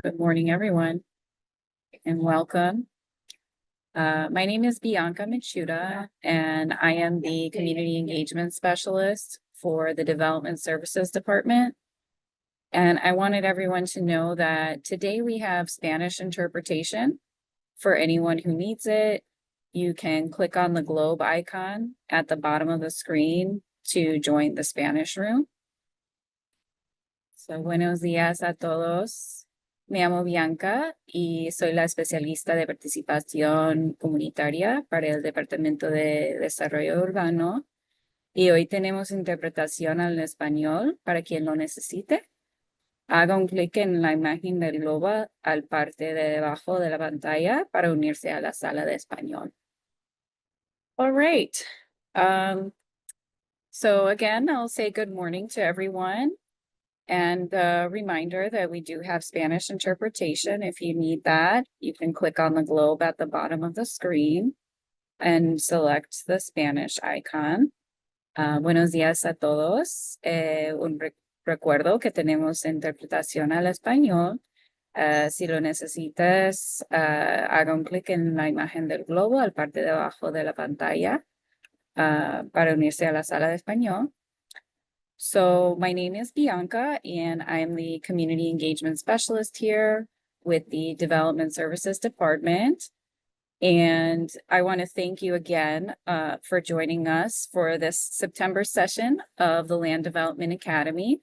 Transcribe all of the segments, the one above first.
Good morning, everyone, and welcome. My name is Bianca Michuda, and I am the Community Engagement Specialist for the Development Services Department. And I wanted everyone to know that today we have Spanish interpretation for anyone who needs it. You can click on the globe icon at the bottom of the screen to join the Spanish room. So, buenos días a todos. Me llamo Bianca y soy la especialista de participación comunitaria para el Departamento de Desarrollo Urbano. Y hoy tenemos interpretación al español para quien lo necesite. Haga un clic en la imagen del globo al parte de debajo de la pantalla para unirse a la sala de español. All right. So again, I'll say good morning to everyone. And a reminder that we do have Spanish interpretation. If you need that, you can click on the globe at the bottom of the screen and select the Spanish icon. Buenos días a todos. Recuerdo que tenemos interpretación al español. Si lo necesitas, haga un clic en la imagen del globo al parte de abajo de la pantalla para unirse a la sala de español. So my name is Bianca, and I'm the Community Engagement Specialist here with the Development Services Department. And I want to thank you again for joining us for this September session of the Land Development Academy.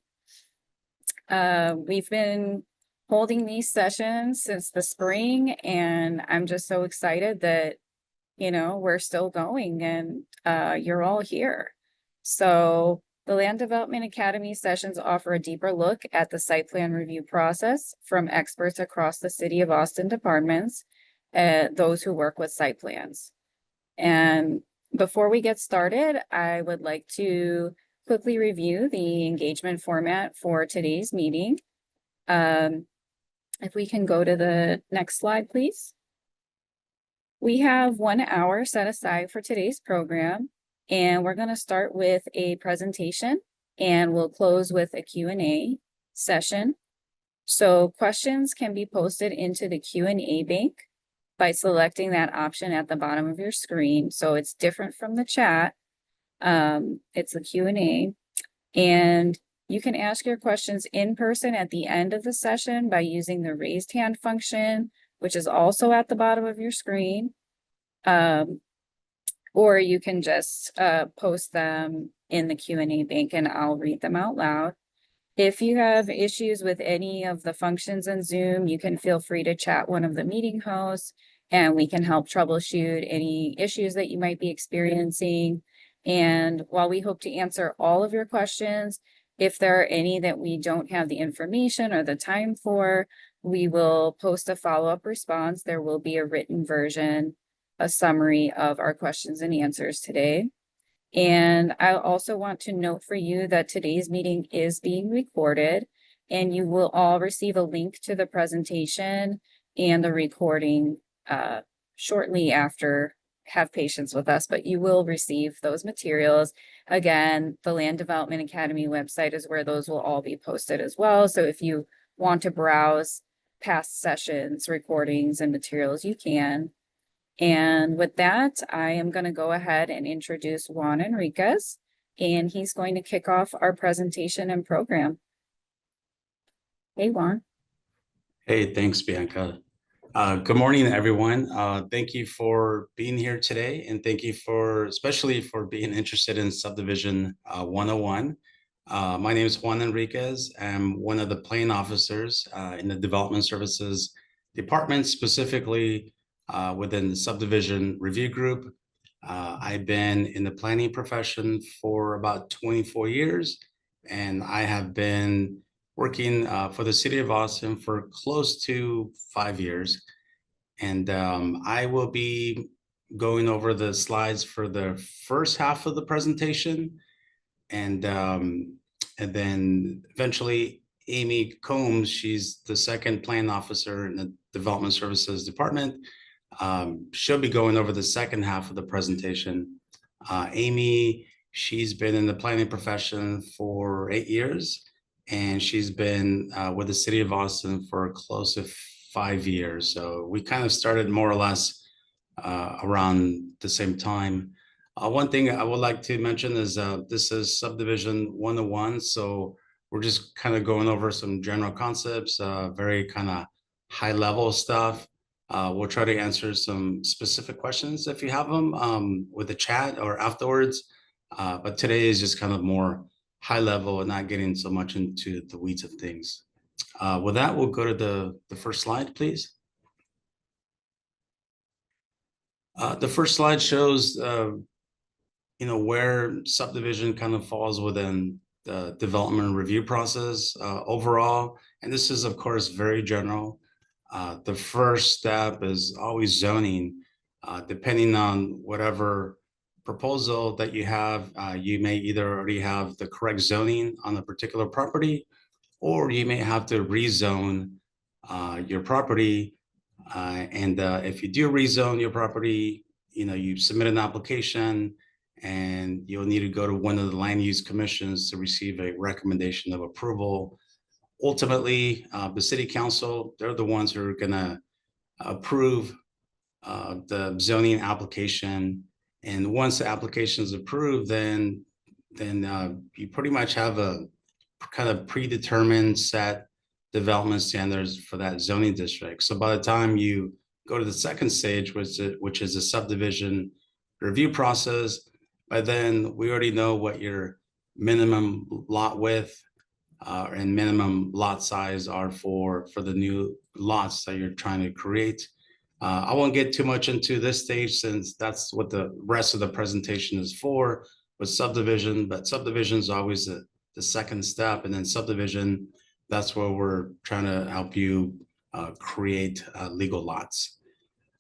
We've been holding these sessions since the spring, and I'm just so excited that, we're still going and you're all here. So the Land Development Academy sessions offer a deeper look at the site plan review process from experts across the City of Austin departments, those who work with site plans. And before we get started, I would like to quickly review the engagement format for today's meeting. If we can go to the next slide, please. We have 1 hour set aside for today's program. And we're going to start with a presentation and we'll close with a Q&A session. So questions can be posted into the Q&A bank by selecting that option at the bottom of your screen. So it's different from the chat. It's the Q&A. And you can ask your questions in person at the end of the session by using the raised hand function, which is also at the bottom of your screen. Or you can just post them in the Q&A bank and I'll read them out loud. If you have issues with any of the functions in Zoom, you can feel free to chat one of the meeting hosts and we can help troubleshoot any issues that you might be experiencing. And while we hope to answer all of your questions, if there are any that we don't have the information or the time for, we will post a follow-up response. There will be a written version, a summary of our questions and answers today. And I also want to note for you that today's meeting is being recorded and you will all receive a link to the presentation and the recording shortly after. Have patience with us, but you will receive those materials. Again, the Land Development Academy website is where those will all be posted as well. So if you want to browse past sessions, recordings, and materials, you can. And with that, I am going to go ahead and introduce Juan Enriquez, and he's going to kick off our presentation and program. Hey, Juan. Hey, thanks, Bianca. Good morning, everyone. Thank you for being here today, and thank you especially for being interested in Subdivision 101. My name is Juan Enriquez. I'm one of the planning officers in the Development Services Department, specifically within the Subdivision Review Group. I've been in the planning profession for about 24 years, and I have been working for the City of Austin for close to 5 years. And I will be going over the slides for the first half of the presentation. And then eventually Amy Combs, she's the second plan officer in the Development Services Department. She'll be going over the second half of the presentation. Amy, she's been in the planning profession for 8 years. and she's been with the city of Austin for close to 5 years. So we kind of started more or less around the same time. One thing I would like to mention is this is Subdivision 101. So we're just kind of going over some general concepts, very kind of high level stuff. We'll try to answer some specific questions if you have them with the chat or afterwards. But today is just kind of more high level and not getting so much into the weeds of things. With that, we'll go to the first slide, please. The first slide shows, where subdivision kind of falls within the development review process overall. And this is, of course, very general. The first step is always zoning. Depending on whatever proposal that you have, you may either already have the correct zoning on a particular property, or you may have to rezone your property. And if you do rezone your property, you submit an application and you'll need to go to one of the land use commissions to receive a recommendation of approval. Ultimately, the city council, they're the ones who are going to approve the zoning application. And once the application is approved, then you pretty much have a kind of predetermined set development standards for that zoning district. So by the time you go to the second stage, which is a subdivision review process, by then we already know what your minimum lot width and minimum lot size are for the new lots that you're trying to create. I won't get too much into this stage since that's what the rest of the presentation is for, with subdivision, but subdivision is always the second step. And then subdivision, that's where we're trying to help you create legal lots.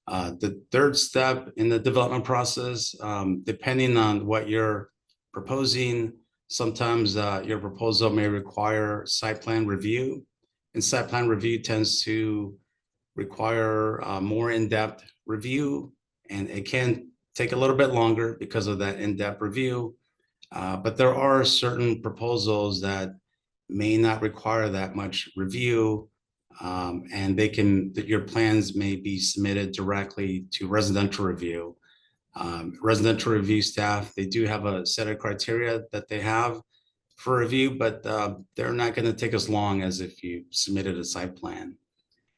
The third step in the development process, depending on what you're proposing, sometimes your proposal may require site plan review, and site plan review tends to require more in-depth review, and it can take a little bit longer because of that in-depth review. But there are certain proposals that may not require that much review, and your plans may be submitted directly to residential review. Residential review staff, they do have a set of criteria that they have for review, but they're not going to take as long as if you submitted a site plan.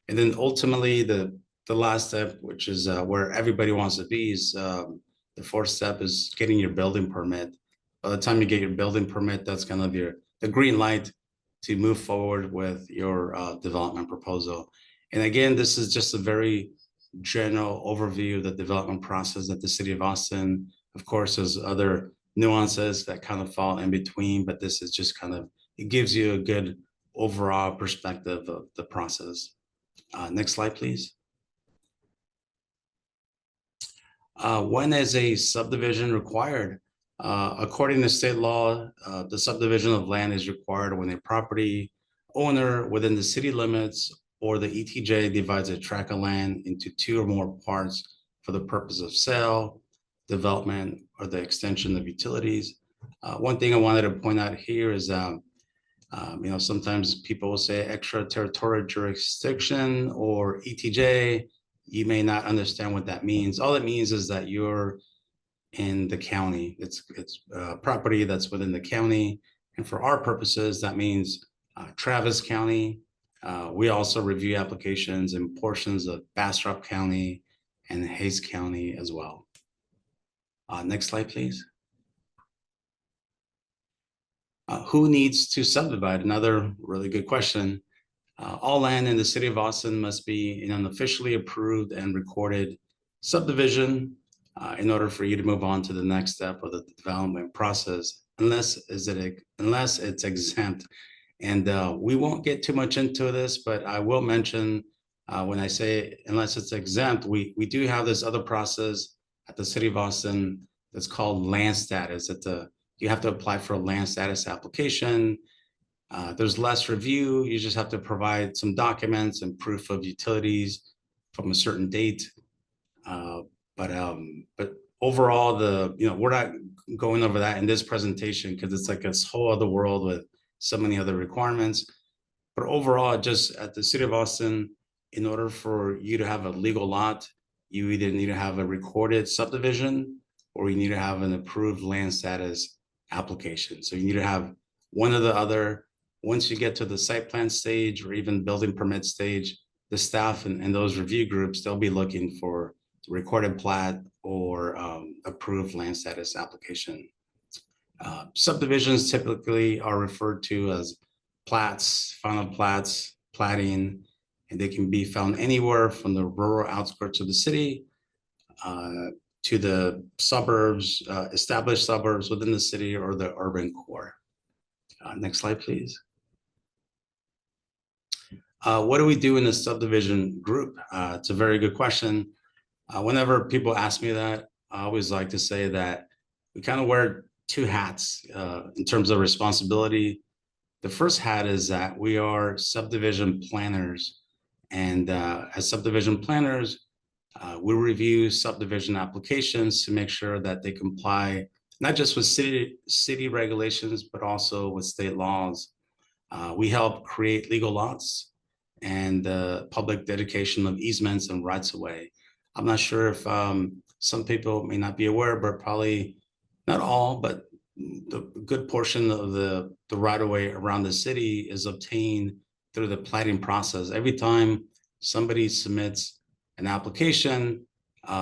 And then ultimately, the last step, which is where everybody wants to be, is the fourth step is getting your building permit. By the time you get your building permit, that's kind of the green light to move forward with your development proposal. And again, this is just a very general overview of the development process at the city of Austin. Of course, there's other nuances that kind of fall in between, but this is just kind of, it gives you a good overall perspective of the process. Next slide, please. When is a subdivision required? According to state law, the subdivision of land is required when a property owner within the city limits or the ETJ divides a tract of land into two or more parts for the purpose of sale, development, or the extension of utilities. One thing I wanted to point out here is sometimes people will say extraterritorial jurisdiction or ETJ. You may not understand what that means. All it means is that you're in the county. It's property that's within the county. And for our purposes, that means Travis County. We also review applications in portions of Bastrop County and Hays County as well. Next slide, please. Who needs to subdivide? Another really good question. All land in the city of Austin must be in an officially approved and recorded subdivision in order for you to move on to the next step of the development process, unless it's exempt. And we won't get too much into this, but I will mention when I say unless it's exempt, we do have this other process at the city of Austin that's called land status. You have to apply for a land status application. There's less review. You just have to provide some documents and proof of utilities from a certain date. But overall, we're not going over that in this presentation because it's like this whole other world with so many other requirements. But overall, just at the city of Austin, in order for you to have a legal lot, you either need to have a recorded subdivision or you need to have an approved land status application. So you need to have one or the other. Once you get to the site plan stage or even building permit stage, the staff and those review groups, they'll be looking for recorded plat or approved land status application. Subdivisions typically are referred to as plats, final plats, platting, and they can be found anywhere from the rural outskirts of the city to the suburbs, established suburbs within the city or the urban core. Next slide, please. What do we do in the subdivision group? It's a very good question. Whenever people ask me that, I always like to say that we kind of wear two hats in terms of responsibility. The first hat is that we are subdivision planners, and as subdivision planners, we review subdivision applications to make sure that they comply not just with city regulations, but also with state laws. We help create legal lots and public dedication of easements and rights of way. I'm not sure if some people may not be aware, but probably not all, but the good portion of the right of way around the city is obtained through the platting process. Every time somebody submits an application,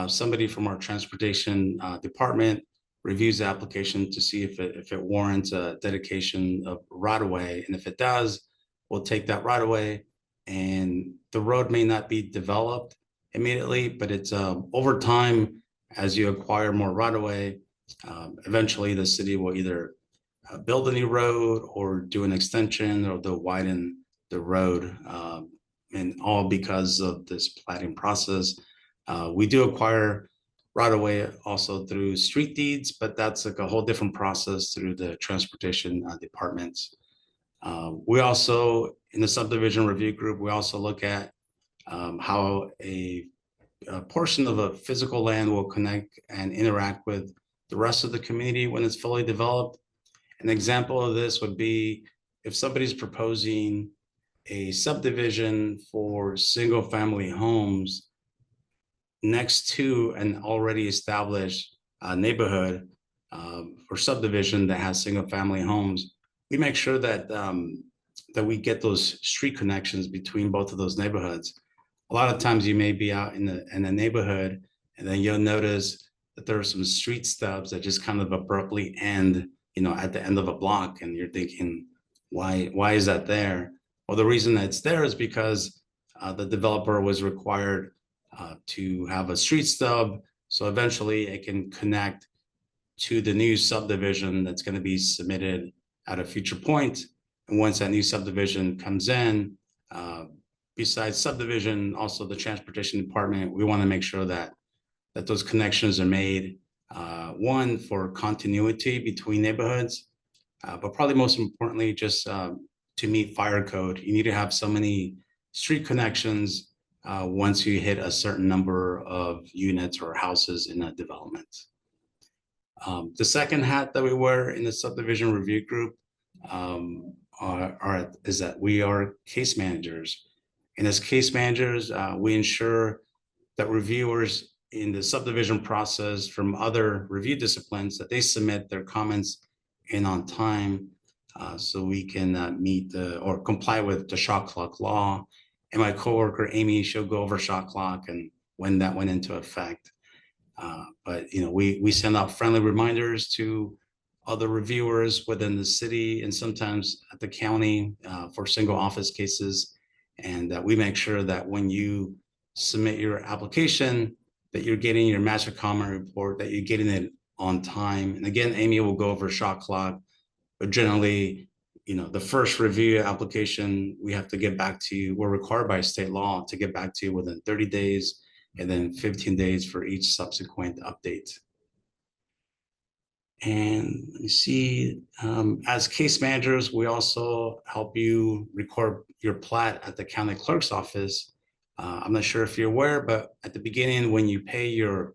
somebody from our transportation department reviews the application to see if it warrants a dedication of right of way. And if it does, we'll take that right of way. And the road may not be developed immediately, but it's over time, as you acquire more right of way, eventually the city will either build a new road or do an extension, or they'll widen the road, and all because of this platting process. We do acquire right of way also through street deeds, but that's like a whole different process through the transportation departments. We also, in the subdivision review group, we also look at how a portion of a physical land will connect and interact with the rest of the community when it's fully developed. An example of this would be if somebody's proposing a subdivision for single family homes next to an already established neighborhood or subdivision that has single family homes, we make sure that that we get those street connections between both of those neighborhoods. A lot of times you may be out in a neighborhood and then you'll notice that there are some street stubs that just kind of abruptly end, you know, at the end of a block, and you're thinking, why is that there? Well, the reason that it's there is because the developer was required to have a street stub, so eventually it can connect to the new subdivision that's going to be submitted at a future point. And once that new subdivision comes in, besides subdivision, also the transportation department, we want to make sure that those connections are made, one, for continuity between neighborhoods, but probably most importantly, just to meet fire code. You need to have so many street connections once you hit a certain number of units or houses in a development. The second hat that we wear in the subdivision review group is that we are case managers. And as case managers, we ensure that reviewers in the subdivision process from other review disciplines, that they submit their comments in on time, so we can meet or comply with the shot clock law. And my coworker, Amy, she'll go over shot clock and when that went into effect. But you know, we send out friendly reminders to other reviewers within the city and sometimes at the county for single office cases. And we make sure that when you submit your application, that you're getting your master comment report, that you're getting it on time. And again, Amy will go over shot clock, but generally, you know, the first review application, we have to get back to you. We're required by state law to get back to you within 30 days and then 15 days for each subsequent update. And you see, as case managers, we also help you record your plat at the county clerk's office. I'm not sure if you're aware, but at the beginning, when you pay your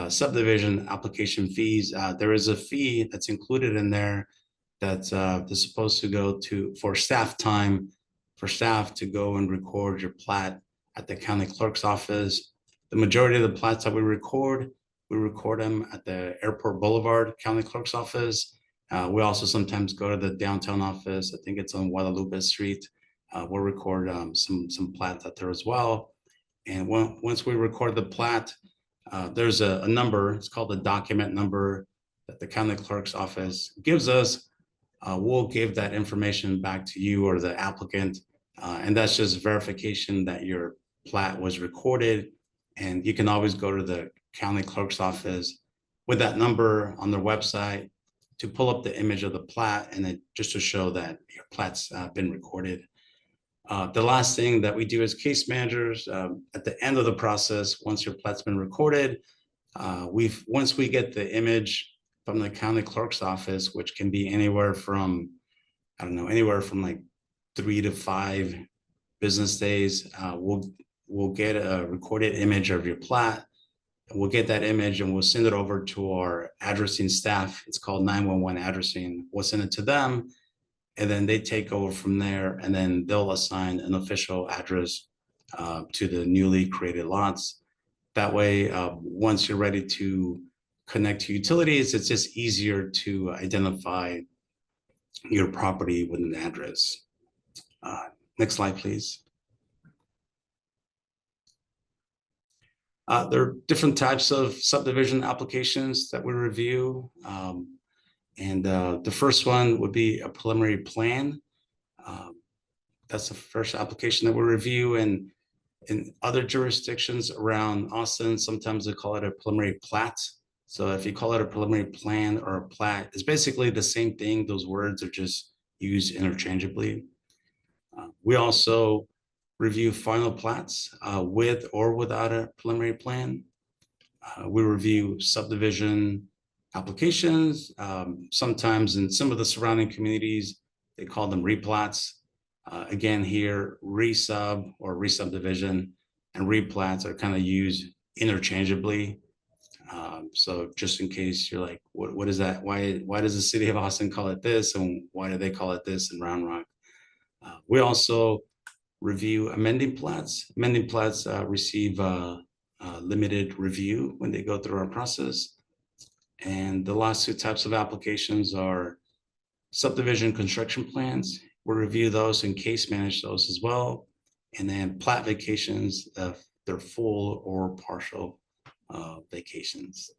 subdivision application fees, there is a fee that's included in there that's supposed to go to for staff time, for staff to go and record your plat at the county clerk's office. The majority of the plats that we record them at the Airport Boulevard County Clerk's office. We also sometimes go to the downtown office. I think it's on Guadalupe Street. We'll record some plats out there as well. And once we record the plat, there's a number, it's called the document number that the county clerk's office gives us. We'll give that information back to you or the applicant. And that's just verification that your plat was recorded. And you can always go to the county clerk's office with that number on their website to pull up the image of the plat and then just to show that your plat's been recorded. The last thing that we do as case managers, at the end of the process, once your plat's been recorded, once we get the image from the county clerk's office, which can be anywhere from, I don't know, anywhere from like 3 to 5 business days, we'll get a recorded image of your plat. We'll get that image and we'll send it over to our addressing staff. It's called 911 addressing. We'll send it to them, and then they take over from there, and then they'll assign an official address to the newly created lots. That way, once you're ready to connect to utilities, it's just easier to identify your property with an address. Next slide, please. There are different types of subdivision applications that we review. The first one would be a preliminary plan. That's the first application that we review. And in other jurisdictions around Austin, sometimes they call it a preliminary plat. So if you call it a preliminary plan or a plat, it's basically the same thing. Those words are just used interchangeably. We also review final plats with or without a preliminary plan. We review subdivision applications. Sometimes in some of the surrounding communities, they call them replats. Again, here, resub or re-subdivision and replats are kind of used interchangeably. So just in case you're like, what is that? Why does the city of Austin call it this? And why do they call it this in Round Rock? We also review amending plats. Amending plats receive limited review when they go through our process. And the last two types of applications are subdivision construction plans. We'll review those and case manage those as well. And then plat vacations, they're full or partial vacations.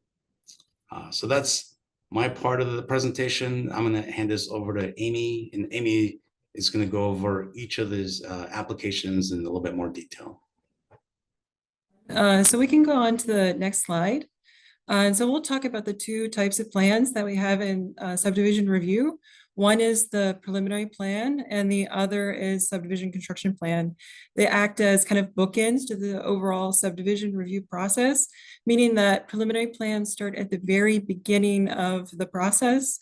So that's my part of the presentation. I'm going to hand this over to Amy, and Amy is going to go over each of these applications in a little bit more detail. So we can go on to the next slide. So we'll talk about the two types of plans that we have in subdivision review. One is the preliminary plan and the other is subdivision construction plan. They act as kind of bookends to the overall subdivision review process, meaning that preliminary plans start at the very beginning of the process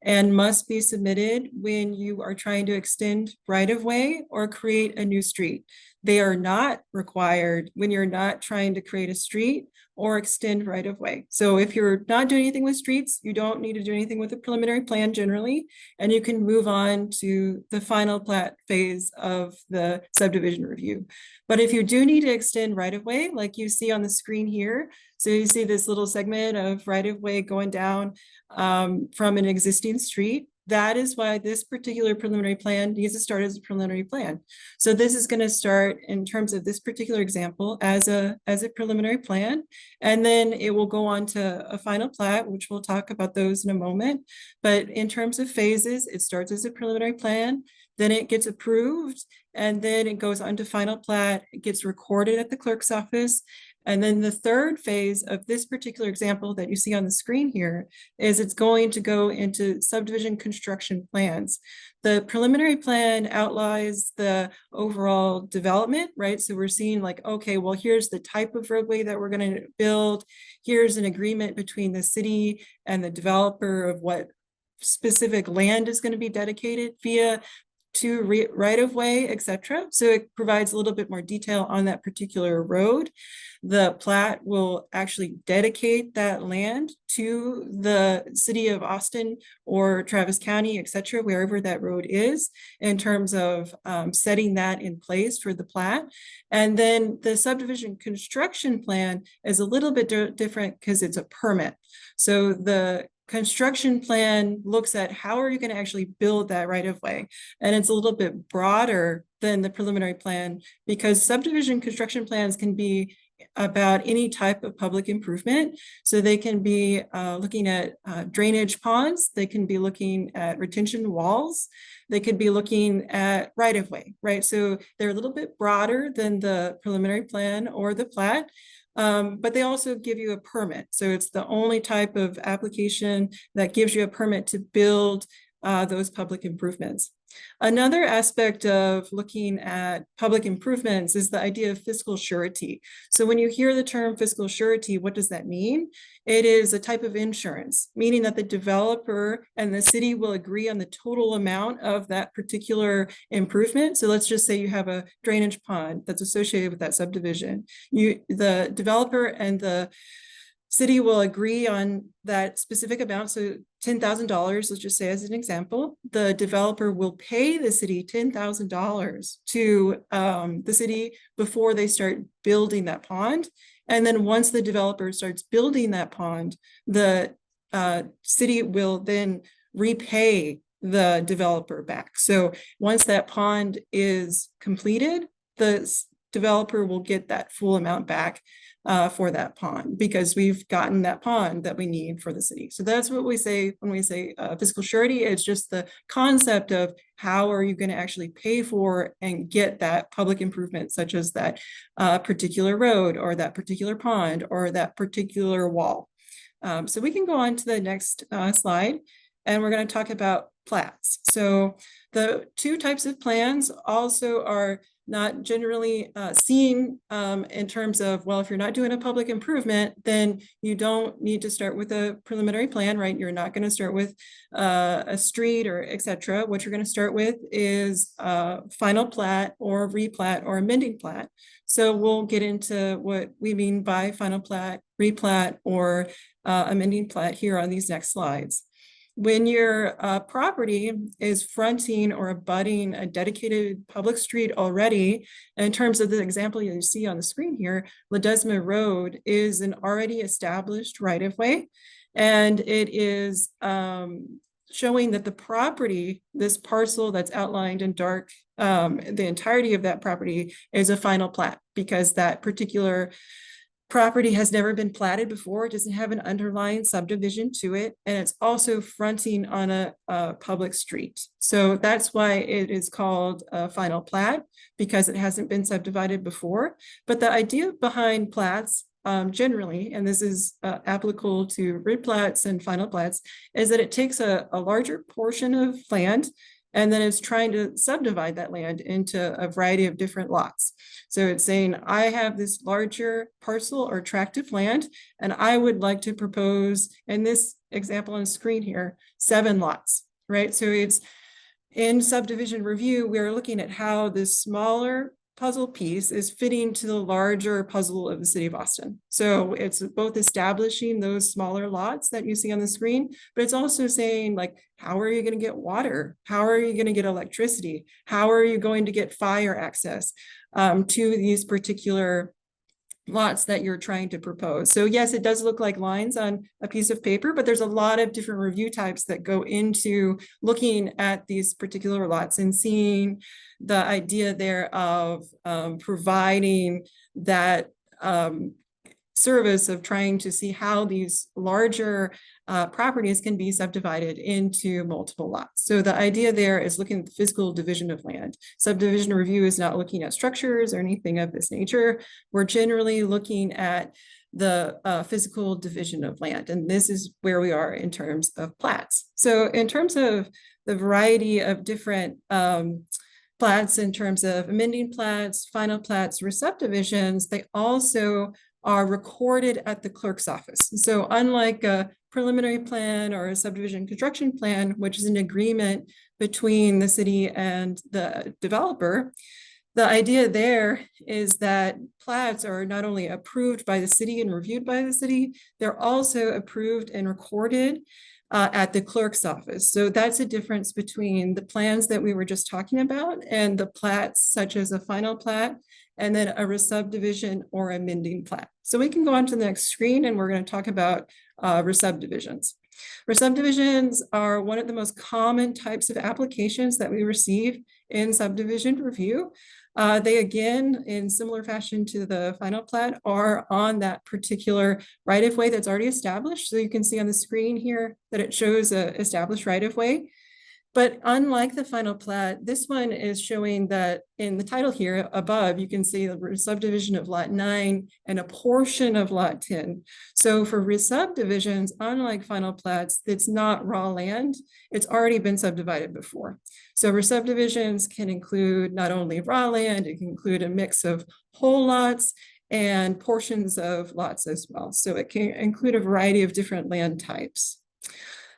and must be submitted when you are trying to extend right-of-way or create a new street. They are not required when you're not trying to create a street or extend right-of-way. So if you're not doing anything with streets, you don't need to do anything with a preliminary plan generally, and you can move on to the final plat phase of the subdivision review. But if you do need to extend right-of-way, like you see on the screen here, so you see this little segment of right-of-way going down from an existing street, that is why this particular preliminary plan needs to start as a preliminary plan. So this is going to start in terms of this particular example as a preliminary plan, and then it will go on to a final plat, which we'll talk about those in a moment. But in terms of phases, it starts as a preliminary plan, then it gets approved, and then it goes on to final plat, it gets recorded at the clerk's office. And then the third phase of this particular example that you see on the screen here is it's going to go into subdivision construction plans. The preliminary plan outlines the overall development, right? So we're seeing like, okay, well, here's the type of roadway that we're going to build. Here's an agreement between the city and the developer of what specific land is going to be dedicated via to right of way, etc. So it provides a little bit more detail on that particular road. The plat will actually dedicate that land to the city of Austin or Travis County, etc., wherever that road is, in terms of setting that in place for the plat. And then the subdivision construction plan is a little bit different because it's a permit. So the construction plan looks at how are you going to actually build that right of way. And it's a little bit broader than the preliminary plan because subdivision construction plans can be about any type of public improvement. So they can be looking at drainage ponds, they can be looking at retention walls, they could be looking at right of way, right? So they're a little bit broader than the preliminary plan or the plat. But they also give you a permit. So it's the only type of application that gives you a permit to build those public improvements. Another aspect of looking at public improvements is the idea of fiscal surety. So when you hear the term fiscal surety, what does that mean? It is a type of insurance, meaning that the developer and the city will agree on the total amount of that particular improvement. So let's just say you have a drainage pond that's associated with that subdivision. The developer and the city will agree on that specific amount. So $10,000, let's just say as an example, the developer will pay the city $10,000 to the city before they start building that pond. And then once the developer starts building that pond, the city will then repay the developer back. So once that pond is completed, the developer will get that full amount back for that pond because we've gotten that pond that we need for the city. So that's what we say when we say fiscal surety. It's just the concept of how are you going to actually pay for and get that public improvement, such as that particular road or that particular pond or that particular wall. So we can go on to the next slide, and we're going to talk about plats. So the two types of plans also are not generally seen in terms of, well, if you're not doing a public improvement, then you don't need to start with a preliminary plan, right? You're not going to start with a street or etc. What you're going to start with is final plat or replat or amending plat. So we'll get into what we mean by final plat, replat, or amending plat here on these next slides. When your property is fronting or abutting a dedicated public street already, in terms of the example you see on the screen here, Ledesma Road is an already established right-of-way, and it is showing that the property, this parcel that's outlined in dark, the entirety of that property is a final plat because that particular property has never been platted before. It doesn't have an underlying subdivision to it. And it's also fronting on a public street. So that's why it is called a final plat, because it hasn't been subdivided before. But the idea behind plats generally, and this is applicable to replats and final plats, is that it takes a larger portion of land and then it's trying to subdivide that land into a variety of different lots. So it's saying, I have this larger parcel or tract of land, and I would like to propose, in this example on the screen here, 7 lots, right? So it's in subdivision review, we're looking at how this smaller puzzle piece is fitting to the larger puzzle of the city of Austin. So it's both establishing those smaller lots that you see on the screen, but it's also saying, like, how are you going to get water? How are you going to get electricity? How are you going to get fire access to these particular lots that you're trying to propose? So yes, it does look like lines on a piece of paper, but there's a lot of different review types that go into looking at these particular lots and seeing the idea there of providing that service of trying to see how these larger properties can be subdivided into multiple lots. So the idea there is looking at the physical division of land. Subdivision review is not looking at structures or anything of this nature. We're generally looking at the physical division of land. And this is where we are in terms of plats. So in terms of the variety of different plats, in terms of amending plats, final plats, or subdivisions, they also are recorded at the clerk's office. So unlike a preliminary plan or a subdivision construction plan, which is an agreement between the city and the developer, the idea there is that plats are not only approved by the city and reviewed by the city, they're also approved and recorded at the clerk's office. So that's a difference between the plans that we were just talking about and the plats such as a final plat and then a re-subdivision or amending plat. So we can go on to the next screen and we're going to talk about re-subdivisions. Re-subdivisions are one of the most common types of applications that we receive in subdivision review. They, again, in similar fashion to the final plat, are on that particular right-of-way that's already established. So you can see on the screen here that it shows a established right-of-way. But unlike the final plat, this one is showing that in the title here above, you can see the subdivision of lot 9 and a portion of lot 10. So for re-subdivisions, unlike final plats, it's not raw land. It's already been subdivided before. So re-subdivisions can include not only raw land, it can include a mix of whole lots and portions of lots as well. So it can include a variety of different land types.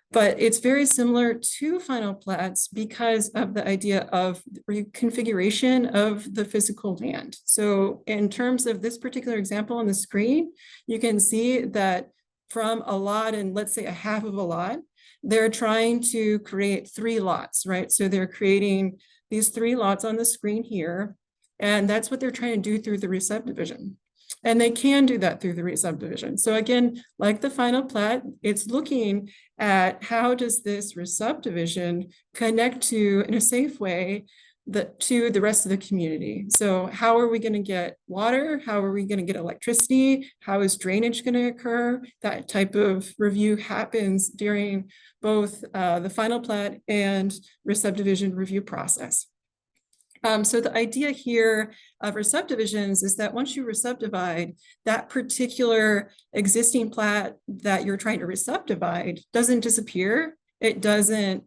But it's very similar to final plats because of the idea of reconfiguration of the physical land. So in terms of this particular example on the screen, you can see that from a lot and let's say a half of a lot, they're trying to create 3 lots, right? So they're creating these 3 lots on the screen here, and that's what they're trying to do through the re-subdivision. And they can do that through the re-subdivision. So again, like the final plat, it's looking at how does this re-subdivision connect to, in a safe way, to the rest of the community. So how are we going to get water? How are we going to get electricity? How is drainage going to occur? That type of review happens during both the final plat and re-subdivision review process. So the idea here of re-subdivisions is that once you re-subdivide, that particular existing plat that you're trying to re-subdivide doesn't disappear. It doesn't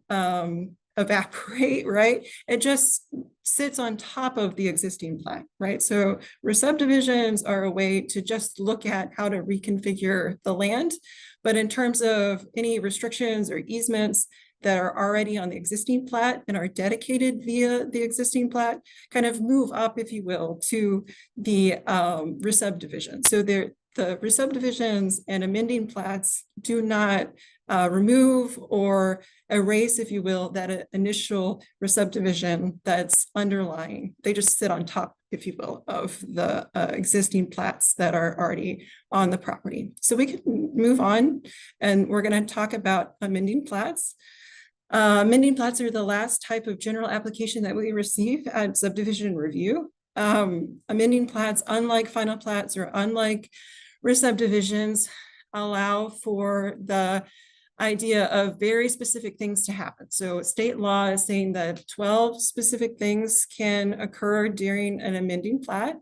evaporate, right? It just sits on top of the existing plat, right? So re-subdivisions are a way to just look at how to reconfigure the land. But in terms of any restrictions or easements that are already on the existing plat and are dedicated via the existing plat, kind of move up, if you will, to the re-subdivision. So the re-subdivisions and amending plats do not remove or erase, if you will, that initial re-subdivision that's underlying. They just sit on top, if you will, of the existing plats that are already on the property. So we can move on, and we're going to talk about amending plats. Amending plats are the last type of general application that we receive at subdivision review. Amending plats, unlike final plats or unlike re-subdivisions, allow for the idea of very specific things to happen. So state law is saying that 12 specific things can occur during an amending plat.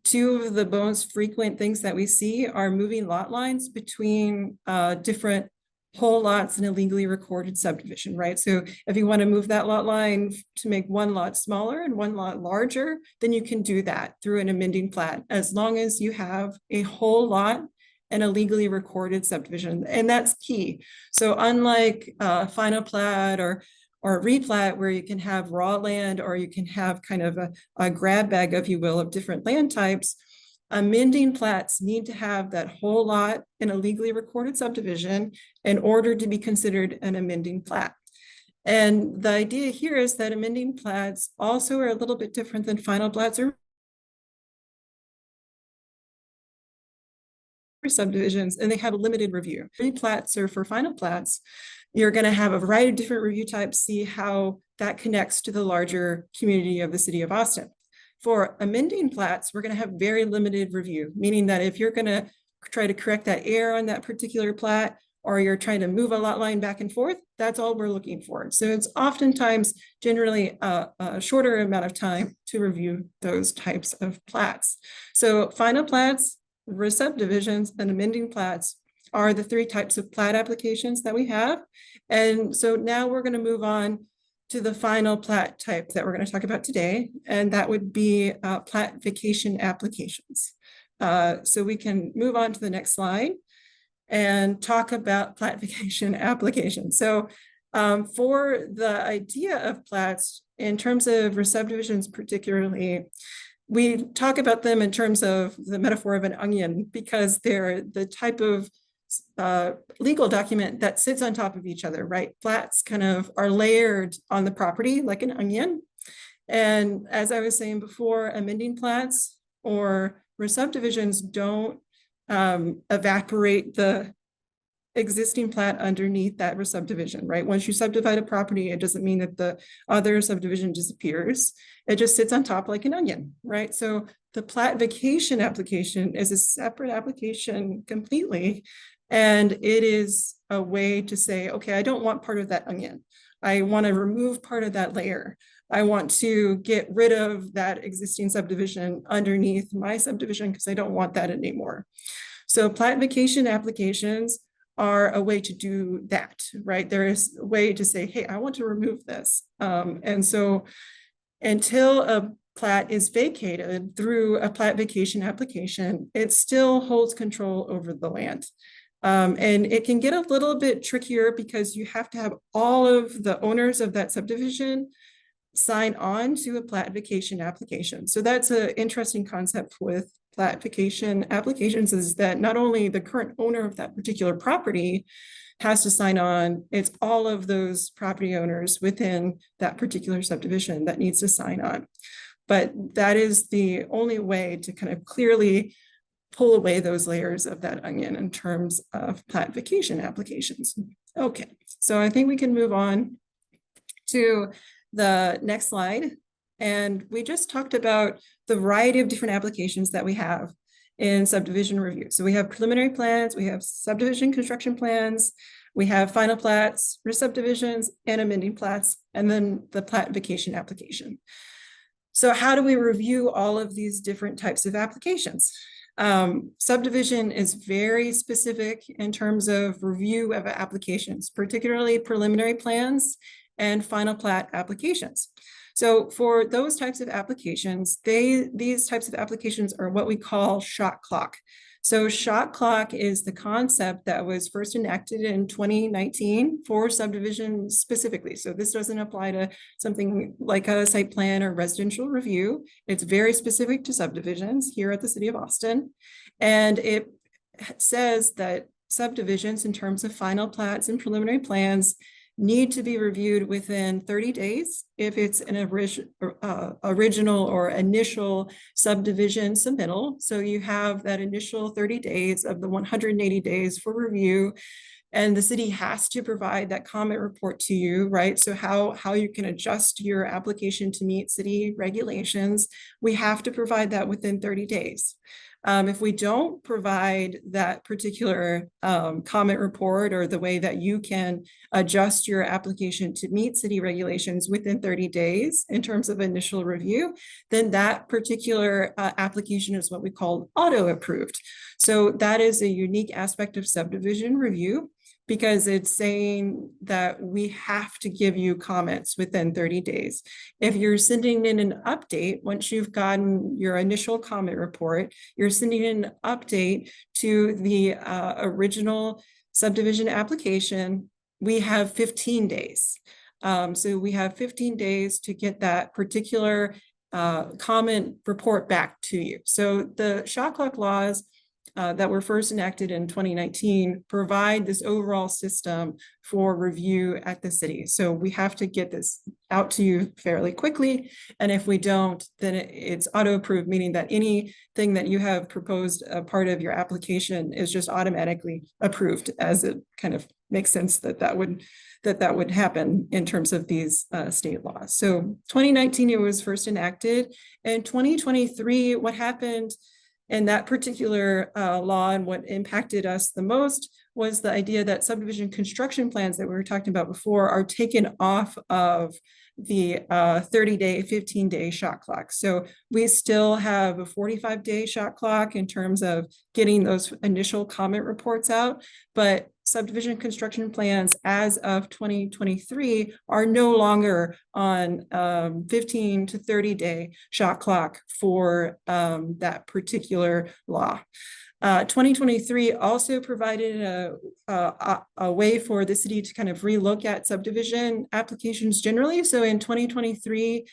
2 of the most frequent things that we see are moving lot lines between different whole lots in a legally recorded subdivision, right? So if you want to move that lot line to make one lot smaller and one lot larger, then you can do that through an amending plat, as long as you have a whole lot and a legally recorded subdivision. And that's key. So unlike final plat or replat, where you can have raw land or you can have kind of a grab bag, if you will, of different land types, amending plats need to have that whole lot in a legally recorded subdivision in order to be considered an amending plat. And the idea here is that amending plats also are a little bit different than final plats or subdivisions, and they have a limited review. Replats or for final plats, you're going to have a variety of different review types, see how that connects to the larger community of the city of Austin. For amending plats, we're going to have very limited review, meaning that if you're going to try to correct that error on that particular plat, or you're trying to move a lot line back and forth, that's all we're looking for. So it's oftentimes generally a shorter amount of time to review those types of plats. So final plats, re-subdivisions, and amending plats are the 3 types of plat applications that we have. And so now we're going to move on to the final plat type that we're going to talk about today, and that would be plat vacation applications. So we can move on to the next slide and talk about platification application. So for the idea of plats, in terms of subdivisions particularly, we talk about them in terms of the metaphor of an onion because they're the type of legal document that sits on top of each other, right? Plats kind of are layered on the property like an onion. And as I was saying before, amending plats or subdivisions don't evaporate the existing plat underneath that subdivision, right? Once you subdivide a property, it doesn't mean that the other subdivision disappears. It just sits on top like an onion, right? So the platification application is a separate application completely. And it is a way to say, okay, I don't want part of that onion. I want to remove part of that layer. I want to get rid of that existing subdivision underneath my subdivision because I don't want that anymore. So platification applications are a way to do that, right? There is a way to say, hey, I want to remove this. And so until a plat is vacated through a platification application, it still holds control over the land. And it can get a little bit trickier because you have to have all of the owners of that subdivision sign on to a platification application. So that's an interesting concept with platification applications, is that not only the current owner of that particular property has to sign on, it's all of those property owners within that particular subdivision that needs to sign on. But that is the only way to kind of clearly pull away those layers of that onion in terms of platification applications. Okay, so I think we can move on to the next slide. And we just talked about the variety of different applications that we have in subdivision review. So we have preliminary plans, we have subdivision construction plans, we have final plats, re-subdivisions, and amending plats, and then the platification application. So how do we review all of these different types of applications? Subdivision is very specific in terms of review of applications, particularly preliminary plans and final plat applications. So for those types of applications, these types of applications are what we call shot clock. So shot clock is the concept that was first enacted in 2019 for subdivision specifically. So this doesn't apply to something like a site plan or residential review. It's very specific to subdivisions here at the City of Austin. And it says that subdivisions in terms of final plats and preliminary plans need to be reviewed within 30 days if it's an original or initial subdivision submittal. So you have that initial 30 days of the 180 days for review, and the city has to provide that comment report to you, right? So how you can adjust your application to meet city regulations, we have to provide that within 30 days. If we don't provide that particular comment report or the way that you can adjust your application to meet city regulations within 30 days in terms of initial review, then that particular application is what we call auto-approved. So that is a unique aspect of subdivision review, because it's saying that we have to give you comments within 30 days. If you're sending in an update, once you've gotten your initial comment report, you're sending in an update to the original subdivision application, we have 15 days. So we have 15 days to get that particular comment report back to you. So the shot clock laws that were first enacted in 2019 provide this overall system for review at the city. So we have to get this out to you fairly quickly. And if we don't, then it's auto-approved, meaning that anything that you have proposed a part of your application is just automatically approved, as it kind of makes sense that would happen in terms of these state laws. So 2019, it was first enacted. In 2023, what happened in that particular law and what impacted us the most was the idea that subdivision construction plans that we were talking about before are taken off of the 30-day, 15-day shot clock. So we still have a 45-day shot clock in terms of getting those initial comment reports out, but subdivision construction plans as of 2023 are no longer on 15 to 30-day shot clock for that particular law. 2023 also provided a way for the city to kind of relook at subdivision applications generally. So in 2023,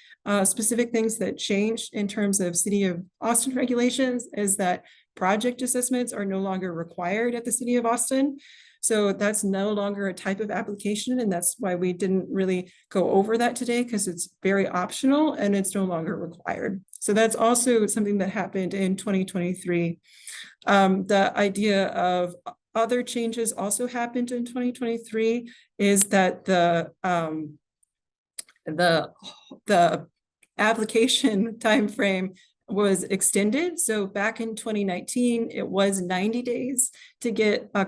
specific things that changed in terms of City of Austin regulations is that project assessments are no longer required at the City of Austin. So that's no longer a type of application, and that's why we didn't really go over that today, because it's very optional and it's no longer required. So that's also something that happened in 2023. The idea of other changes also happened in 2023 is that the application timeframe was extended. So back in 2019, it was 90 days to get a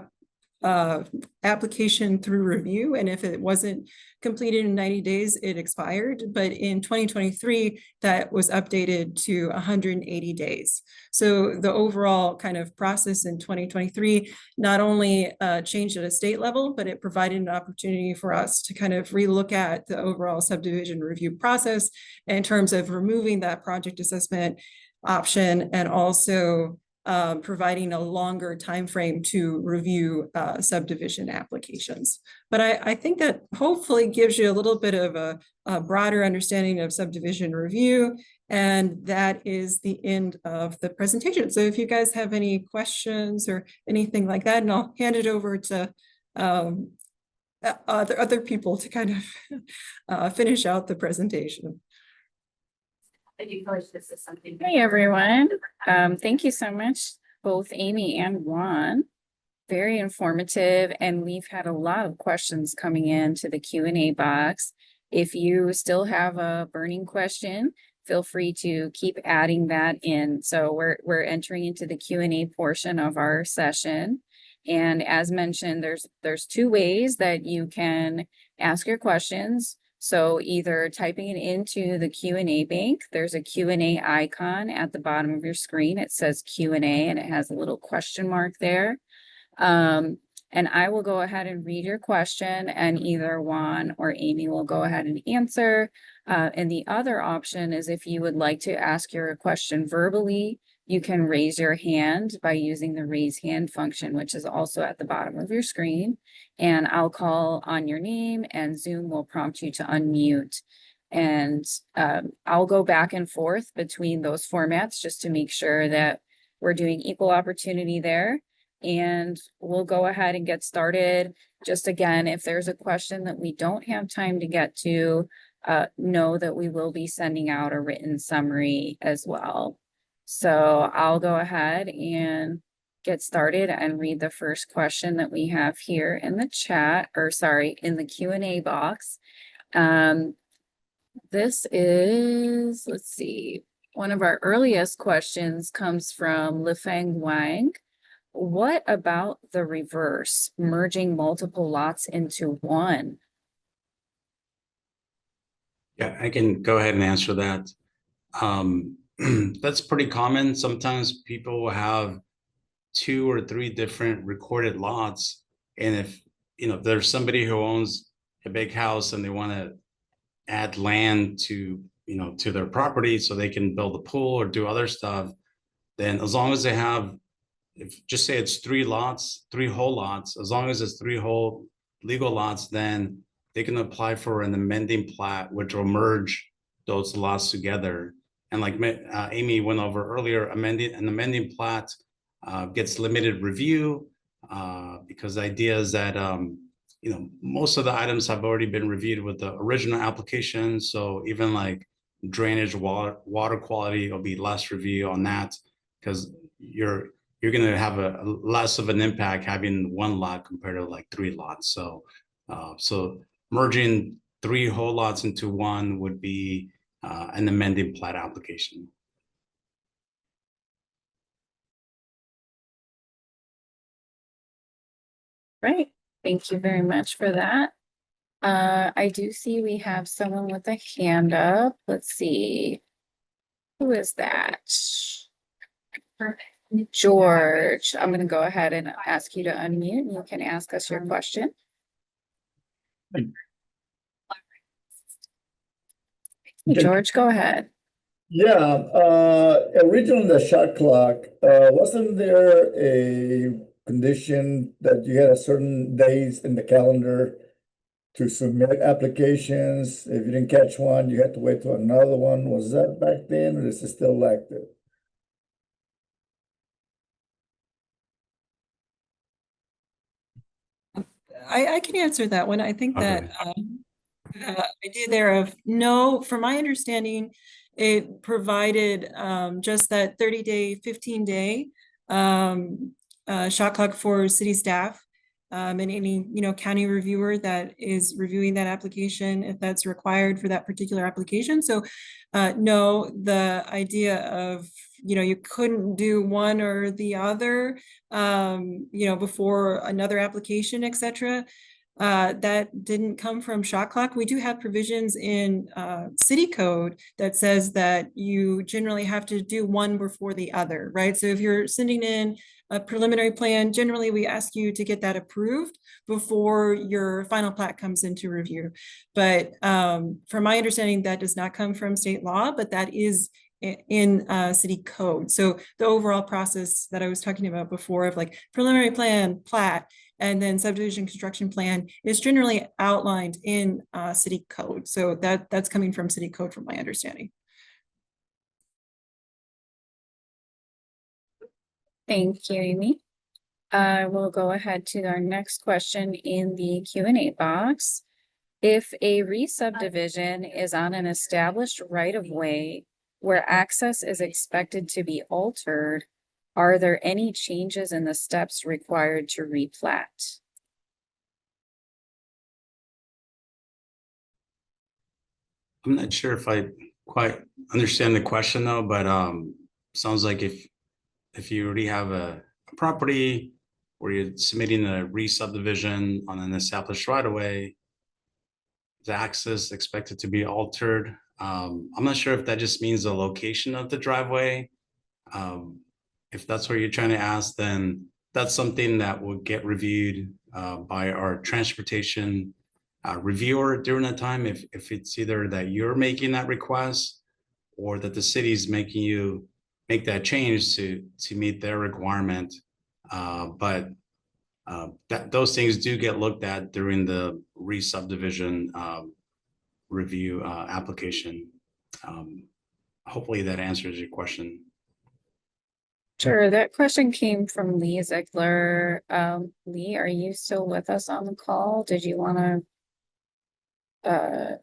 application through review, and if it wasn't completed in 90 days, it expired. But in 2023, that was updated to 180 days. So the overall kind of process in 2023 not only changed at a state level, but it provided an opportunity for us to kind of relook at the overall subdivision review process in terms of removing that project assessment option, and also providing a longer time frame to review subdivision applications. But I think that hopefully gives you a little bit of a broader understanding of subdivision review, and that is the end of the presentation. So if you guys have any questions or anything like that, and I'll hand it over to other people to kind of finish out the presentation. Hey, everyone. Thank you so much, both Amy and Juan. Very informative, and we've had a lot of questions coming into the Q&A box. If you still have a burning question, feel free to keep adding that in. So we're entering into the Q&A portion of our session. And as mentioned, there's two ways that you can ask your questions. So either typing it into the Q&A bank, there's a Q&A icon at the bottom of your screen. It says Q&A and it has a little question mark there. And I will go ahead and read your question, and either Juan or Amy will go ahead and answer. And the other option is, if you would like to ask your question verbally, you can raise your hand by using the raise hand function, which is also at the bottom of your screen. And I'll call on your name and Zoom will prompt you to unmute. And I'll go back and forth between those formats just to make sure that we're doing equal opportunity there. And we'll go ahead and get started. Just again, if there's a question that we don't have time to get to, know that we will be sending out a written summary as well. So I'll go ahead and get started and read the first question that we have here in the chat, or sorry, in the Q&A box. This is, let's see, one of our earliest questions comes from Lifeng Wang. What about the reverse, merging multiple lots into one? Yeah, I can go ahead and answer that. That's pretty common. Sometimes people will have 2 or 3 different recorded lots. And if there's somebody who owns a big house and they want to add land to their property so they can build a pool or do other stuff, then as long as they have, if just say it's 3 lots, 3 whole lots, as long as it's 3 whole legal lots, then they can apply for an amending plat, which will merge those lots together. And like Amy went over earlier, an amending plat gets limited review because the idea is that most of the items have already been reviewed with the original application. So even like drainage, water quality, will be less review on that, because you're going to have a less of an impact having 1 lot compared to like 3 lots. So merging 3 whole lots into 1 would be an amending plat application. Right. Thank you very much for that. I do see we have someone with a hand up. Let's see. Who is that? Perfect. George, I'm gonna go ahead and ask you to unmute and you can ask us your question. Hey, George, go ahead. Yeah, originally the shot clock, wasn't there a condition that you had a certain days in the calendar to submit applications? If you didn't catch one, you had to wait till another one. Was that back then, or is it still active? I can answer that one. I think that Okay. the idea there of no, from my understanding, it provided just that 30-day, 15-day shot clock for city staff and any county reviewer that is reviewing that application if that's required for that particular application. So no, the idea of you couldn't do one or the other before another application, etc. That didn't come from shot clock. We do have provisions in city code that says that you generally have to do one before the other, right? So if you're sending in a preliminary plan, generally we ask you to get that approved before your final plat comes into review. But from my understanding, that does not come from state law, but that is in city code. So the overall process that I was talking about before of like preliminary plan, plat, and then subdivision construction plan is generally outlined in city code. So that's coming from city code from my understanding. Thank you, Amy. I will go ahead to our next question in the Q&A box. If a re-subdivision is on an established right-of-way where access is expected to be altered, are there any changes in the steps required to replat? I'm not sure if I quite understand the question though, but sounds like if you already have a property where you're submitting a re-subdivision on an established right of way, the access expected to be altered. I'm not sure if that just means the location of the driveway. If that's what you're trying to ask, then that's something that will get reviewed by our transportation reviewer during that time. If it's either that you're making that request or that the city's making you make that change to meet their requirement. But those things do get looked at during the re-subdivision review application. Hopefully that answers your question. Sure, that question came from Lee Ziegler. Lee, are you still with us on the call? Did you want to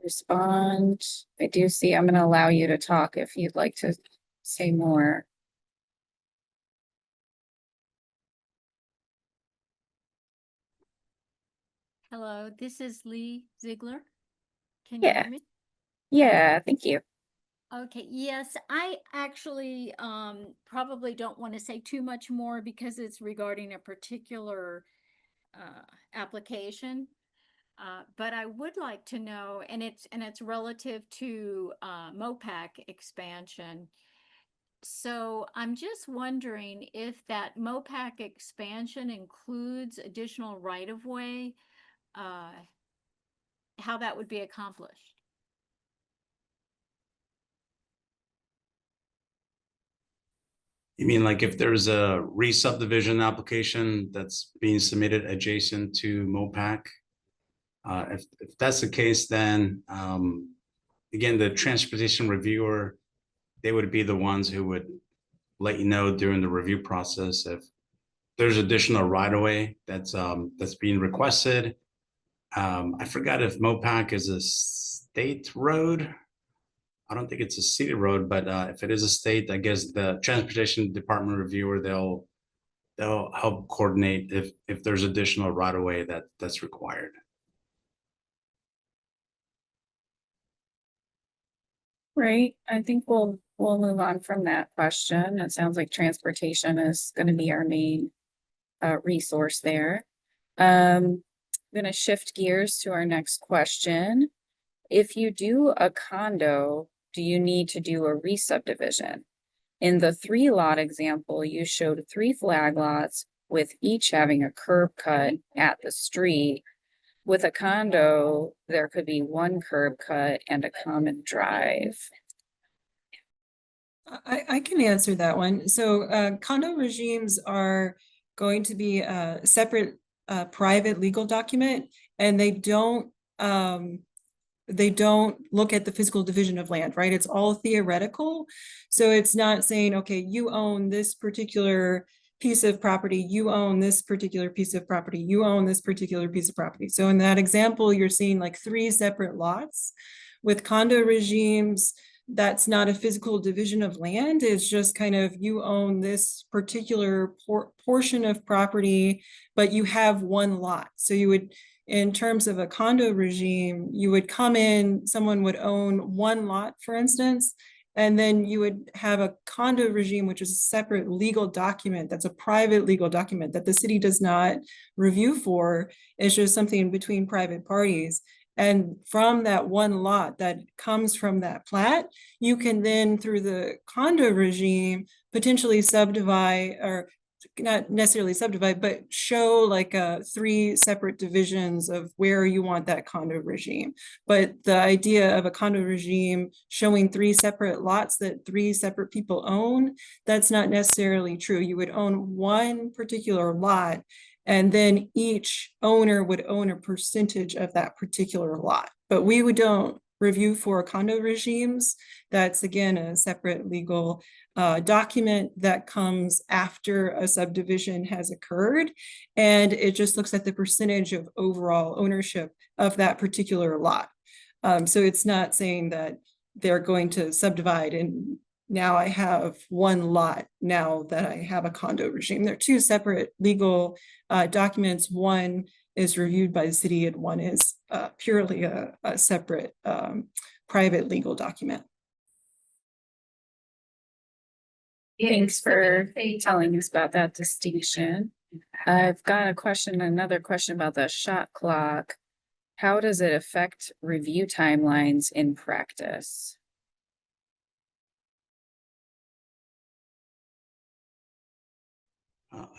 respond? I do see, I'm going to allow you to talk if you'd like to say more. Hello, this is Lee Ziegler. Can you Yeah. hear me? Yeah, thank you. Okay, yes, I actually probably don't want to say too much more because it's regarding a particular application. But I would like to know, and it's relative to MOPAC expansion. So I'm just wondering if that MOPAC expansion includes additional right-of-way, how that would be accomplished. You mean like if there's a re-subdivision application that's being submitted adjacent to MOPAC? If that's the case, then again, the transportation reviewer, they would be the ones who would let you know during the review process if there's additional right-of-way that's being requested. I forgot if MOPAC is a state road. I don't think it's a city road, but if it is a state, I guess the transportation department reviewer, they'll help coordinate if there's additional right-of-way that's required. Right, I think we'll move on from that question. It sounds like transportation is going to be our main resource there. I'm going to shift gears to our next question. If you do a condo, do you need to do a re-subdivision? In the 3-lot example, you showed 3 flag lots with each having a curb cut at the street. With a condo, there could be 1 curb cut and a common drive. I can answer that one. So condo regimes are going to be a separate private legal document, and they don't look at the physical division of land, right? It's all theoretical. So it's not saying, okay, you own this particular piece of property, you own this particular piece of property, you own this particular piece of property. So in that example, you're seeing like 3 separate lots. With condo regimes, that's not a physical division of land. It's just kind of you own this particular portion of property, but you have 1 lot. So you would, in terms of a condo regime, you would come in, someone would own 1 lot, for instance, and then you would have a condo regime, which is a separate legal document. That's a private legal document that the city does not review for. It's just something between private parties. And from that 1 lot that comes from that plat, you can then, through the condo regime, potentially subdivide, or not necessarily subdivide, but show like 3 separate divisions of where you want that condo regime. But the idea of a condo regime showing 3 separate lots that 3 separate people own, that's not necessarily true. You would own 1 particular lot, and then each owner would own a percentage of that particular lot. But we don't review for condo regimes. That's, again, a separate legal document that comes after a subdivision has occurred. And it just looks at the percentage of overall ownership of that particular lot. So it's not saying that they're going to subdivide and now I have 1 lot now that I have a condo regime. They're 2 separate legal documents. One is reviewed by the city and one is purely a separate private legal document. Thanks for telling us about that distinction. I've got another question about the shot clock. How does it affect review timelines in practice?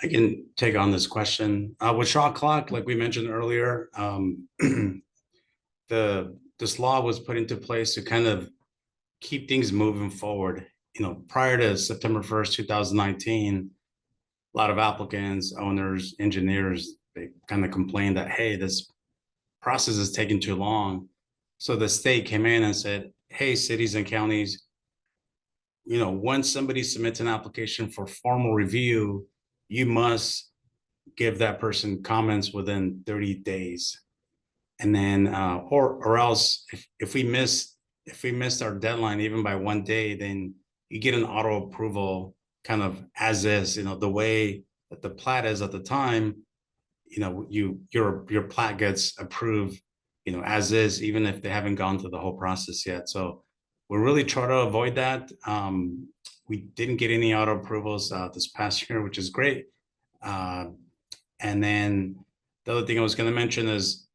I can take on this question. With shot clock, like we mentioned earlier, this law was put into place to kind of keep things moving forward. You know, prior to September 1st, 2019, a lot of applicants, owners, engineers, they kind of complained that, hey, this process is taking too long. So the state came in and said, hey, cities and counties, you know, once somebody submits an application for formal review, you must give that person comments within 30 days. And then, or else if we missed our deadline even by 1 day, then you get an auto approval kind of as is, you know, the way that the plat is at the time, you know, your plat gets approved, you know, as is, even if they haven't gone through the whole process yet. So we're really trying to avoid that. We didn't get any auto approvals this past year, which is great. And then the other thing I was going to mention is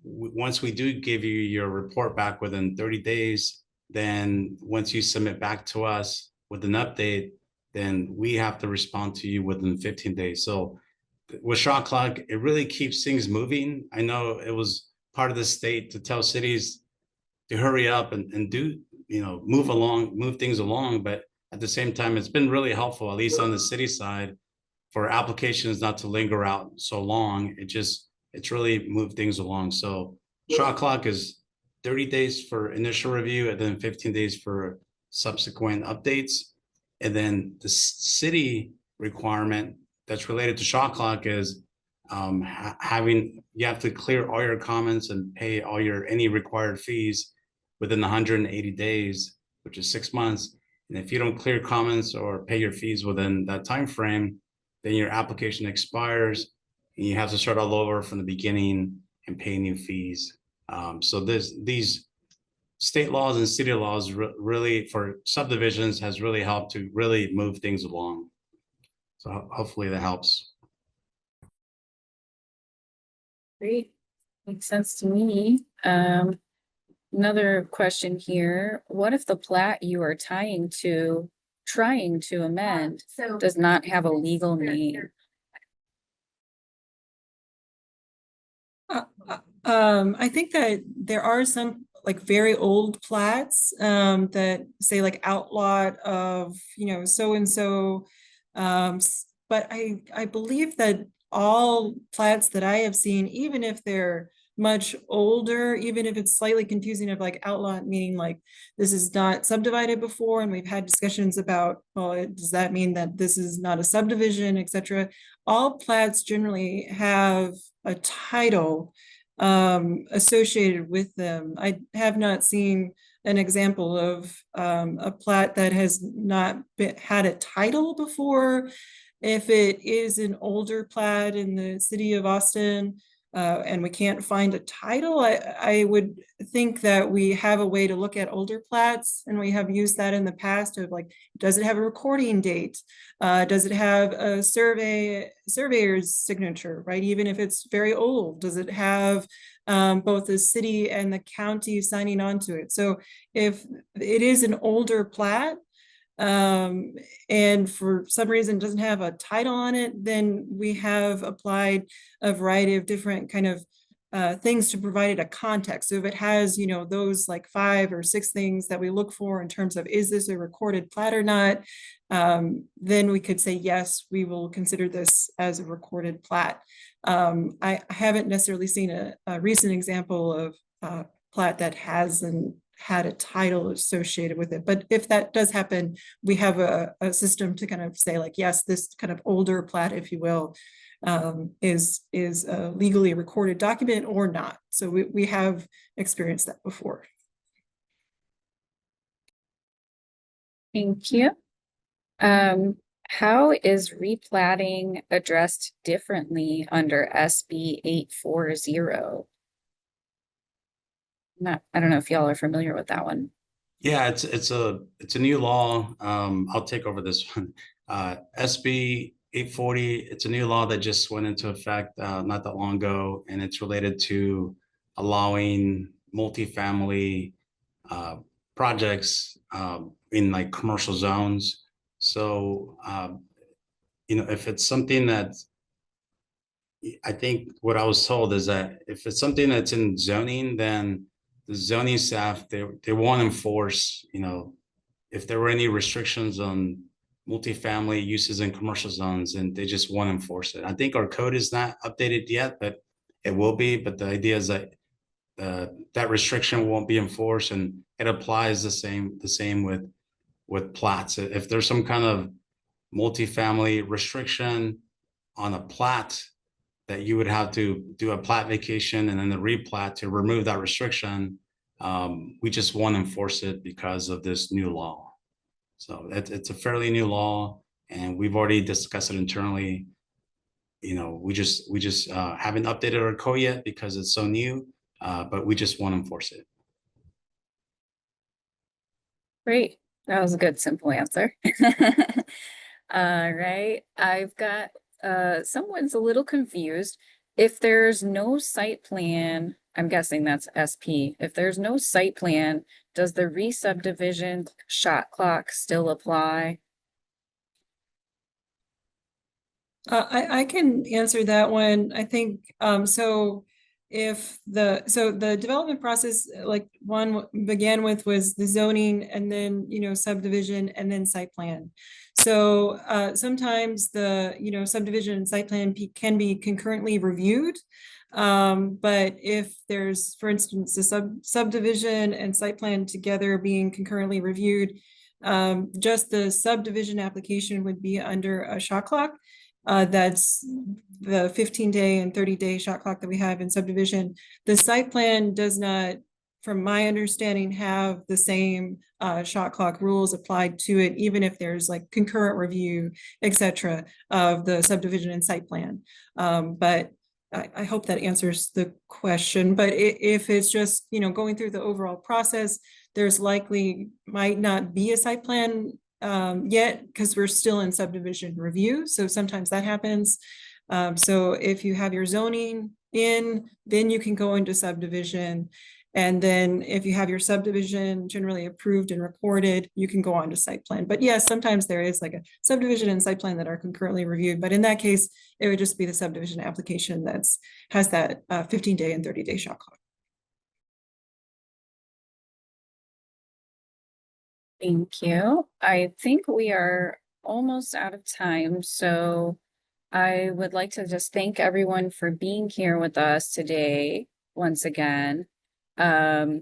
once we do give you your report back within 30 days, then once you submit back to us with an update, then we have to respond to you within 15 days. So with shot clock, it really keeps things moving. I know it was part of the state to tell cities to hurry up and do, you know, move things along. But at the same time, it's been really helpful, at least on the city side, for applications not to linger out so long. It's really moved things along. So shot clock is 30 days for initial review and then 15 days for subsequent updates. And then the city requirement that's related to shot clock is you have to clear all your comments and pay all any required fees within 180 days, which is 6 months. And if you don't clear comments or pay your fees within that time frame, then your application expires and you have to start all over from the beginning and pay new fees. So these state laws and city laws really for subdivisions has really helped to really move things along. So hopefully that helps. Great, makes sense to me. Another question here, what if the plat you are tying to trying to amend does not have a legal name. I think that there are some like very old plats that say like outlot of, so and so. But I believe that all plats that I have seen, even if they're much older, even if it's slightly confusing of like outlot meaning like this is not subdivided before, and we've had discussions about, well, does that mean that this is not a subdivision, etc. All plats generally have a title associated with them. I have not seen an example of a plat that has not had a title before. If it is an older plat in the city of Austin, and we can't find a title, I would think that we have a way to look at older plats, and we have used that in the past of like, does it have a recording date? Does it have a surveyor's signature, right? Even if it's very old, does it have both the city and the county signing on to it? So if it is an older plat, and for some reason doesn't have a title on it, then we have applied a variety of different kind of things to provide it a context. So if it has, those like 5 or 6 things that we look for in terms of, is this a recorded plat or not? Then we could say, yes, we will consider this as a recorded plat. I haven't necessarily seen a recent example of plat that hasn't had a title associated with it. But if that does happen, we have a system to kind of say like, yes, this kind of older plat, if you will, is a legally recorded document or not. So we have experienced that before. Thank you. How is replatting addressed differently under SB 840? I don't know if y'all are familiar with that one. Yeah, it's a new law. I'll take over this one. SB 840, it's a new law that just went into effect not that long ago, and it's related to allowing multifamily projects in like commercial zones. So if it's something that, I think what I was told is that if it's something that's in zoning, then the zoning staff, they won't enforce, if there were any restrictions on multifamily uses in commercial zones, and they just won't enforce it. I think our code is not updated yet, but it will be. But the idea is that that restriction won't be enforced, and it applies the same with plats. If there's some kind of multifamily restriction on a plat, that you would have to do a plat vacation and then the replat to remove that restriction. We just won't enforce it because of this new law. So it's a fairly new law, and we've already discussed it internally. We just haven't updated our code yet because it's so new, but we just won't enforce it. Great. That was a good, simple answer. All right. I've got someone's a little confused. If there's no site plan, I'm guessing that's SP. If there's no site plan, does the re-subdivision shot clock still apply? I can answer that one. I think so. The development process, like one began with, was the zoning, and then subdivision, and then site plan. So sometimes the subdivision and site plan can be concurrently reviewed. But if there's, for instance, a subdivision and site plan together being concurrently reviewed, just the subdivision application would be under a shot clock. That's the 15-day and 30-day shot clock that we have in subdivision. The site plan does not, from my understanding, have the same shot clock rules applied to it, even if there's like concurrent review, etc., of the subdivision and site plan. But I hope that answers the question. But if it's just going through the overall process, there's likely might not be a site plan yet, because we're still in subdivision review. So sometimes that happens. So if you have your zoning in, then you can go into subdivision. And then if you have your subdivision generally approved and recorded, you can go on to site plan. But yes, sometimes there is like a subdivision and site plan that are concurrently reviewed. But in that case, it would just be the subdivision application has that 15-day and 30-day shot clock. Thank you. I think we are almost out of time, so I would like to just thank everyone for being here with us today once again. I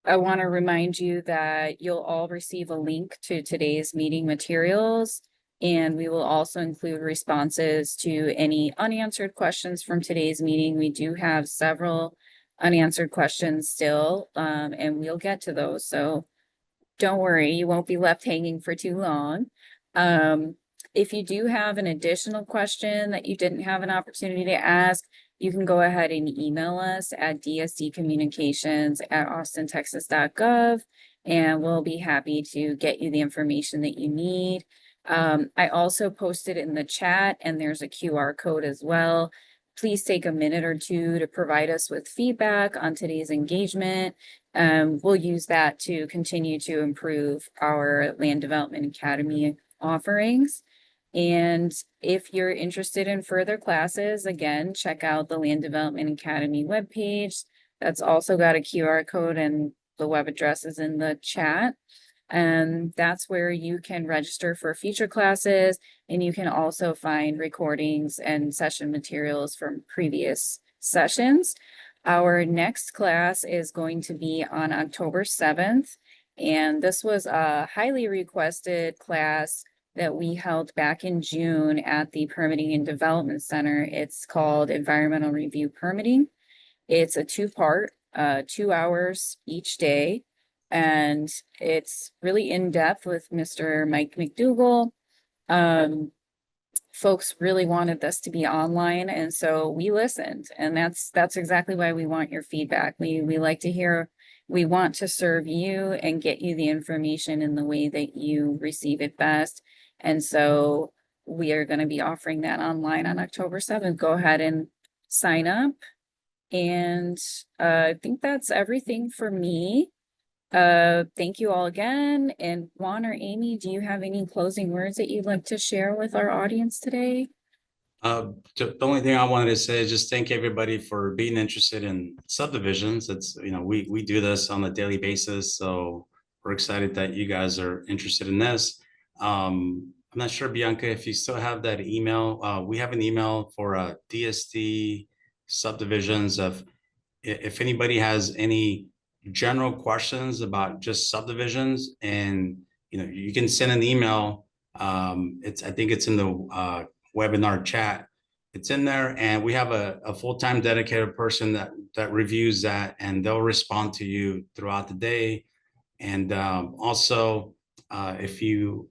want to remind you that you'll all receive a link to today's meeting materials, and we will also include responses to any unanswered questions from today's meeting. We do have several unanswered questions still, and we'll get to those. So don't worry, you won't be left hanging for too long. If you do have an additional question that you didn't have an opportunity to ask, you can go ahead and email us at dsdcommunications@austintexas.gov, and we'll be happy to get you the information that you need. I also posted in the chat, and there's a QR code as well. Please take a minute or two to provide us with feedback on today's engagement. We'll use that to continue to improve our Land Development Academy offerings. And if you're interested in further classes, again, check out the Land Development Academy webpage. That's also got a QR code, and the web address is in the chat. And that's where you can register for future classes, and you can also find recordings and session materials from previous sessions. Our next class is going to be on October 7th, and this was a highly requested class that we held back in June at the Permitting and Development Center. It's called Environmental Review Permitting. It's a two-part, 2 hours each day, and it's really in-depth with Mr. Mike McDougall. Folks really wanted this to be online, and so we listened, and that's exactly why we want your feedback. We like to hear. We want to serve you and get you the information in the way that you receive it best. And so we are going to be offering that online on October 7th. Go ahead and sign up. And I think that's everything for me. Thank you all again. And Juan or Amy, do you have any closing words that you'd like to share with our audience today? The only thing I wanted to say is just thank everybody for being interested in subdivisions. It's, we do this on a daily basis, so we're excited that you guys are interested in this. I'm not sure, Bianca, if you still have that email. We have an email for DSD subdivisions. If anybody has any general questions about just subdivisions, and you can send an email. I think it's in the webinar chat. It's in there, and we have a full-time dedicated person that reviews that, and they'll respond to you throughout the day. And also, if you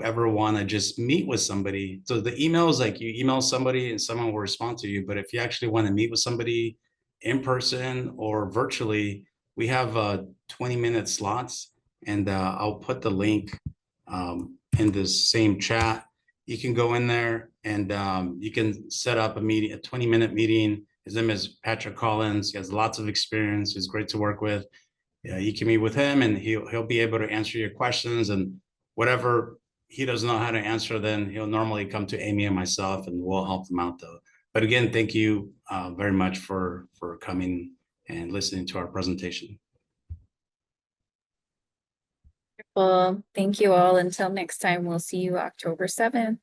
ever want to just meet with somebody, so the email is like you email somebody and someone will respond to you. But if you actually want to meet with somebody in person or virtually, we have 20-minute slots, and I'll put the link in this same chat. You can go in there and you can set up a meeting, a 20-minute meeting. His name is Patrick Collins. He has lots of experience. He's great to work with. You can meet with him, and he'll be able to answer your questions, and whatever he doesn't know how to answer, then he'll normally come to Amy and myself, and we'll help him out though. But again, thank you very much for coming and listening to our presentation. Well, thank you all. Until next time, we'll see you October 7th.